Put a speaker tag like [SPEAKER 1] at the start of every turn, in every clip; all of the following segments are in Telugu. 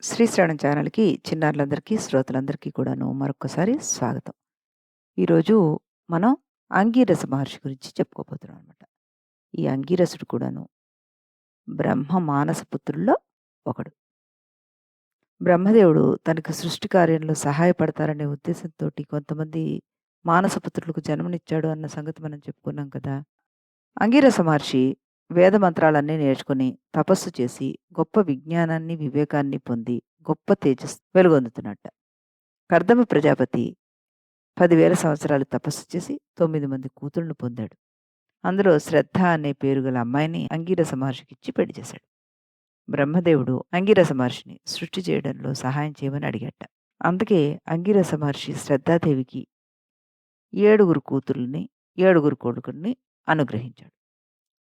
[SPEAKER 1] శ్రీశ్రవణం ఛానల్‌కి చిన్నారులందరికీ, శ్రోతలందరికీ కూడాను మరొక్కసారి స్వాగతం. ఈరోజు మనం అంగీరస మహర్షి గురించి చెప్పుకోబోతున్నాం అనమాట. ఈ అంగీరసుడు కూడాను బ్రహ్మ మానస పుత్రుల్లో ఒకడు. బ్రహ్మదేవుడు తనకు సృష్టి కార్యంలో సహాయపడతారనే ఉద్దేశంతోటి కొంతమంది మానస పుత్రులకు జన్మనిచ్చాడు అన్న సంగతి మనం చెప్పుకున్నాం కదా! అంగీరస మహర్షి వేద మంత్రాలన్నీ నేర్చుకొని, తపస్సు చేసి, గొప్ప విజ్ఞానాన్ని, వివేకాన్ని పొంది, గొప్ప తేజస్సు వెలుగొందుతున్నట్ట. కర్దమ ప్రజాపతి 10,000 సంవత్సరాలు తపస్సు చేసి 9 మంది కూతుళ్ళను పొందాడు. అందులో శ్రద్ధ అనే పేరు గల అమ్మాయిని అంగీరస మహర్షికిచ్చి పెళ్లి చేశాడు. బ్రహ్మదేవుడు అంగీరస మహర్షిని సృష్టి చేయడంలో సహాయం చేయమని అడిగాట. అందుకే అంగీరస మహర్షి శ్రద్ధాదేవికి 7 కూతుర్లని, 7 కొడుకుల్ని అనుగ్రహించాడు.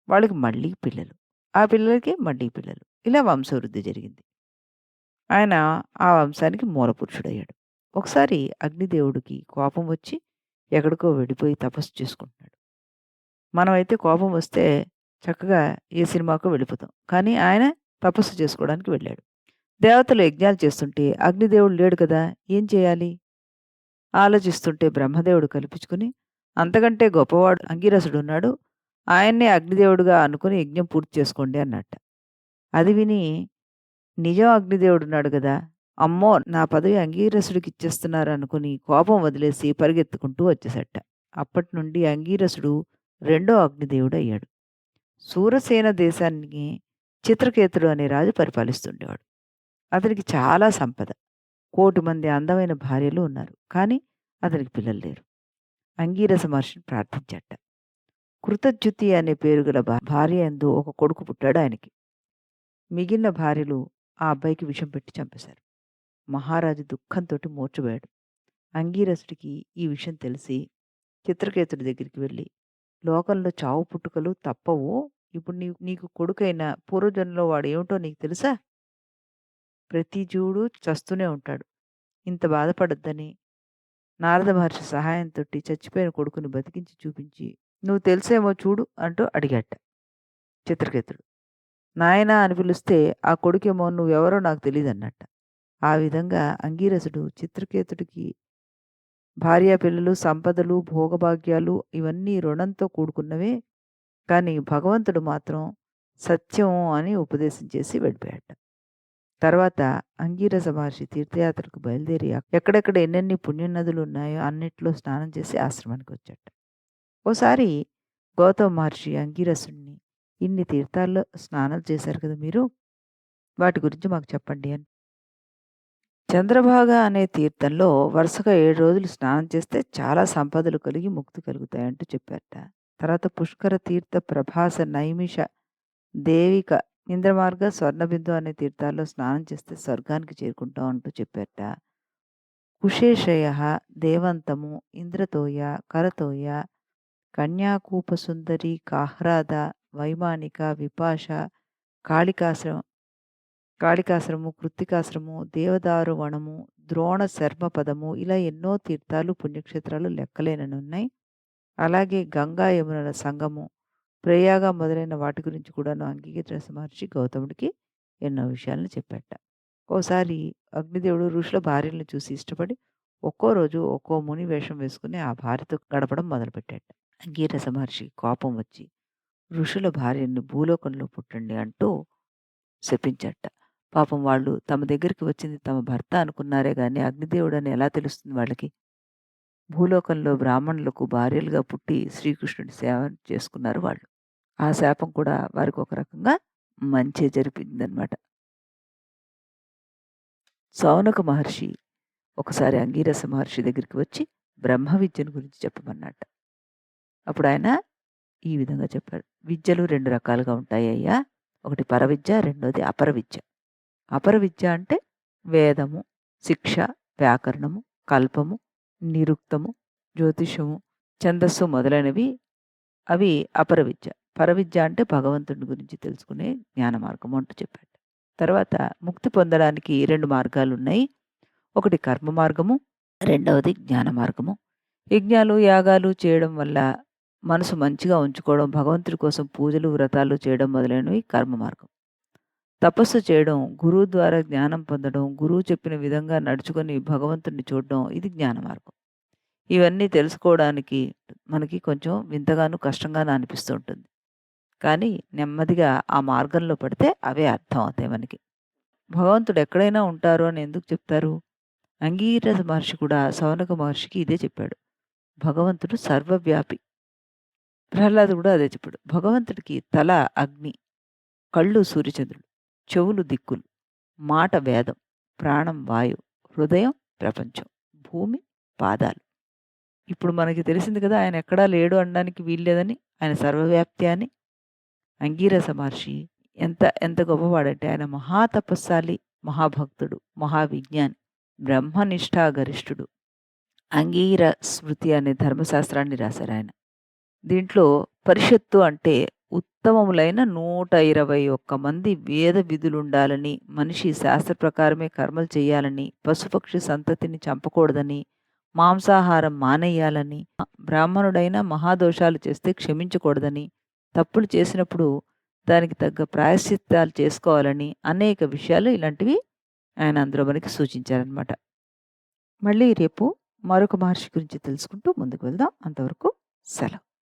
[SPEAKER 1] వాళ్ళకి మళ్ళీ పిల్లలు. ఆ పిల్లలకి మళ్ళీ పిల్లలు. ఇలా వంశవృద్ధి జరిగింది. ఆయన ఆ వంశానికి మూలపురుషుడయ్యాడు. ఒకసారి అగ్నిదేవుడికి కోపం వచ్చి ఎక్కడికో వెళ్ళిపోయి తపస్సు చేసుకుంటున్నాడు. మనమైతే కోపం వస్తే చక్కగా ఏ సినిమాకో వెళ్ళిపోతాం. కానీ ఆయన తపస్సు చేసుకోవడానికి వెళ్ళాడు. దేవతలు యజ్ఞాలు చేస్తుంటే అగ్నిదేవుడు లేడు కదా! ఏం చేయాలి? ఆలోచిస్తుంటే బ్రహ్మదేవుడు కల్పించుకొని అంతకంటే గొప్పవాడు అంగీరసుడున్నాడు. ఆయన్నే అగ్నిదేవుడుగా అనుకుని యజ్ఞం పూర్తి చేసుకోండి అన్నట్ట. అది విని నిజం అగ్నిదేవుడున్నాడు గదా! అమ్మో! నా పదవి అంగీరసుడికిచ్చేస్తున్నారనుకుని కోపం వదిలేసి పరిగెత్తుకుంటూ వచ్చేసాట. అప్పటినుండి అంగీరసుడు రెండో అగ్నిదేవుడయ్యాడు. శూరసేన దేశాన్ని చిత్రకేతుడు అనే రాజు పరిపాలిస్తుండేవాడు. అతనికి చాలా సంపద. 1,00,00,000 మంది అందమైన భార్యలు ఉన్నారు. కానీ అతనికి పిల్లలు లేరు. అంగీరస మహర్షిని ప్రార్థించాట. కృతజ్యుతి అనే పేరు గల భార్యయందు ఒక కొడుకు పుట్టాడు ఆయనకి. మిగిలిన భార్యలు ఆ అబ్బాయికి విషం పెట్టి చంపేశారు. మహారాజు దుఃఖంతోటి మూర్ఛపోయాడు. అంగీరసుడికి ఈ విషయం తెలిసి చిత్రకేతుడి దగ్గరికి వెళ్ళి, లోకంలో చావు పుట్టుకలు తప్పవు. ఇప్పుడు నీకు కొడుకైన పూర్వజన్మలో వాడేమిటో నీకు తెలుసా? ప్రతి జీవుడు చస్తూనే ఉంటాడు. ఇంత బాధపడొద్దని నారద మహర్షి సహాయంతోటి చచ్చిపోయిన కొడుకుని బతికించి చూపించి, "నువ్వు తెలుసేమో చూడు" అంటూ అడిగాట చిత్రకేతుడు. నాయనా అని పిలిస్తే ఆ కొడుకేమో "నువ్వెవరో నాకు తెలీదన్నట్ట." ఆ విధంగా అంగీరసుడు చిత్రకేతుడికి భార్యాపిల్లలు, సంపదలు, భోగభాగ్యాలు ఇవన్నీ రుణంతో కూడుకున్నవే. కానీ భగవంతుడు మాత్రం సత్యం అని ఉపదేశం చేసి వెళ్ళిపోయాట. తర్వాత అంగీరస మహర్షి తీర్థయాత్రకు బయలుదేరి ఎక్కడెక్కడ ఎన్నెన్ని పుణ్యనదులు ఉన్నాయో అన్నిట్లో స్నానం చేసి ఆశ్రమానికి వచ్చాట. ఓసారి గౌతమ మహర్షి అంగీరసుడిని, "ఇన్ని తీర్థాల్లో స్నానాలు చేశారు కదా మీరు, వాటి గురించి మాకు చెప్పండి" అని. చంద్రభాగ అనే తీర్థంలో వరుసగా 7 రోజులు స్నానం చేస్తే చాలా సంపదలు కలిగి ముక్తి కలుగుతాయంటూ చెప్పారట. తర్వాత పుష్కర తీర్థ ప్రభాస నైమిష దేవిక ఇంద్రమార్గ స్వర్ణబిందు అనే తీర్థాల్లో స్నానం చేస్తే స్వర్గానికి చేరుకుంటాం అంటూ చెప్పారట. కుశేషయ దేవంతము ఇంద్రతోయ కరతోయ కన్యాకూపసుందరి కాహ్రాద వైమానిక విపాష కాళికాశ్రమ కాళికాశ్రము, కృత్తికాశ్రము, దేవదారు వనము, ద్రోణ శర్మపదము ఇలా ఎన్నో తీర్థాలు, పుణ్యక్షేత్రాలు లెక్కలేననున్నాయి. అలాగే గంగా, యమునల సంగము, ప్రయాగ మొదలైన వాటి గురించి కూడాను అంగీరస మహర్షి గౌతముడికి ఎన్నో విషయాలను చెప్పాట. ఓసారి అగ్నిదేవుడు ఋషుల భార్యలను చూసి ఇష్టపడి ఒక్కో రోజు ఒక్కో ముని వేషం వేసుకుని ఆ భార్యతో గడపడం మొదలుపెట్టాట. అంగీరస మహర్షి కోపం వచ్చి ఋషుల భార్యని భూలోకంలో పుట్టండి అంటూ శపించాట. పాపం వాళ్ళు తమ దగ్గరికి వచ్చింది తమ భర్త అనుకున్నారే గాని అగ్నిదేవుడని ఎలా తెలుస్తుంది వాళ్ళకి? భూలోకంలో బ్రాహ్మణులకు భార్యలుగా పుట్టి శ్రీకృష్ణుడి సేవ చేసుకున్నారు వాళ్ళు. ఆ శాపం కూడా వారికి ఒక రకంగా మంచే జరిపిందనమాట. సౌనక మహర్షి ఒకసారి అంగీరస మహర్షి దగ్గరికి వచ్చి బ్రహ్మ విద్యను గురించి చెప్పమన్నట్ట. అప్పుడు ఆయన ఈ విధంగా చెప్పాడు. విద్యలు 2 రకాలుగా ఉంటాయ్యా. ఒకటి పరవిద్య, రెండోది అపర విద్య. అపర విద్య అంటే వేదము, శిక్ష, వ్యాకరణము, కల్పము, నిరుక్తము, జ్యోతిషము, ఛందస్సు మొదలైనవి అవి అపర విద్య. పరవిద్య అంటే భగవంతుడి గురించి తెలుసుకునే జ్ఞాన మార్గము అంటూ చెప్పాడు. తర్వాత ముక్తి పొందడానికి 2 మార్గాలున్నాయి. ఒకటి కర్మ మార్గము, రెండవది జ్ఞాన మార్గము. యజ్ఞాలు, యాగాలు చేయడం వల్ల మనసు మంచిగా ఉంచుకోవడం, భగవంతుడి కోసం పూజలు, వ్రతాలు చేయడం మొదలైనవి కర్మ మార్గం. తపస్సు చేయడం, గురువు ద్వారా జ్ఞానం పొందడం, గురువు చెప్పిన విధంగా నడుచుకొని భగవంతుడిని చూడడం ఇది జ్ఞాన మార్గం. ఇవన్నీ తెలుసుకోవడానికి మనకి కొంచెం వింతగాను, కష్టంగాను అనిపిస్తూ ఉంటుంది. కానీ నెమ్మదిగా ఆ మార్గంలో పడితే అవే అర్థం అవుతాయి మనకి. భగవంతుడు ఎక్కడైనా ఉంటారు అని ఎందుకు చెప్తారు? అంగీరస మహర్షి కూడా సౌనక మహర్షికి ఇదే చెప్పాడు. భగవంతుడు సర్వవ్యాపి. ప్రహ్లాదుడు కూడా అదే చెప్పాడు. భగవంతుడికి తల అగ్ని, కళ్ళు సూర్యచంద్రులు, చెవులు దిక్కులు, మాట వేదం, ప్రాణం వాయువు, హృదయం ప్రపంచం, భూమి పాదాలు. ఇప్పుడు మనకి తెలిసింది కదా ఆయన ఎక్కడా లేడు అనడానికి వీల్లేదని, ఆయన సర్వవ్యాప్తి అని. అంగీరస మహర్షి ఎంత ఎంత గొప్పవాడంటే ఆయన మహాతపస్శాలి, మహాభక్తుడు, మహావిజ్ఞాని, బ్రహ్మనిష్టా గరిష్ఠుడు. అంగీర స్మృతి అనే ధర్మశాస్త్రాన్ని రాశారాయన. దీంట్లో పరిషత్తు అంటే ఉత్తమములైన 121 మంది వేద విధులుండాలని, మనిషి శాస్త్ర ప్రకారమే కర్మలు చేయాలని, పశుపక్షి సంతతిని చంపకూడదని, మాంసాహారం మానేయాలని, బ్రాహ్మణుడైన మహాదోషాలు చేస్తే క్షమించకూడదని, తప్పులు చేసినప్పుడు దానికి తగ్గ ప్రాయశ్చిత్తాలు చేసుకోవాలని అనేక విషయాలు ఇలాంటివి ఆయన అందులో మనకి సూచించారనమాట. మళ్ళీ రేపు మరొక మహర్షి గురించి తెలుసుకుంటూ ముందుకు వెళ్దాం. అంతవరకు సెలవు.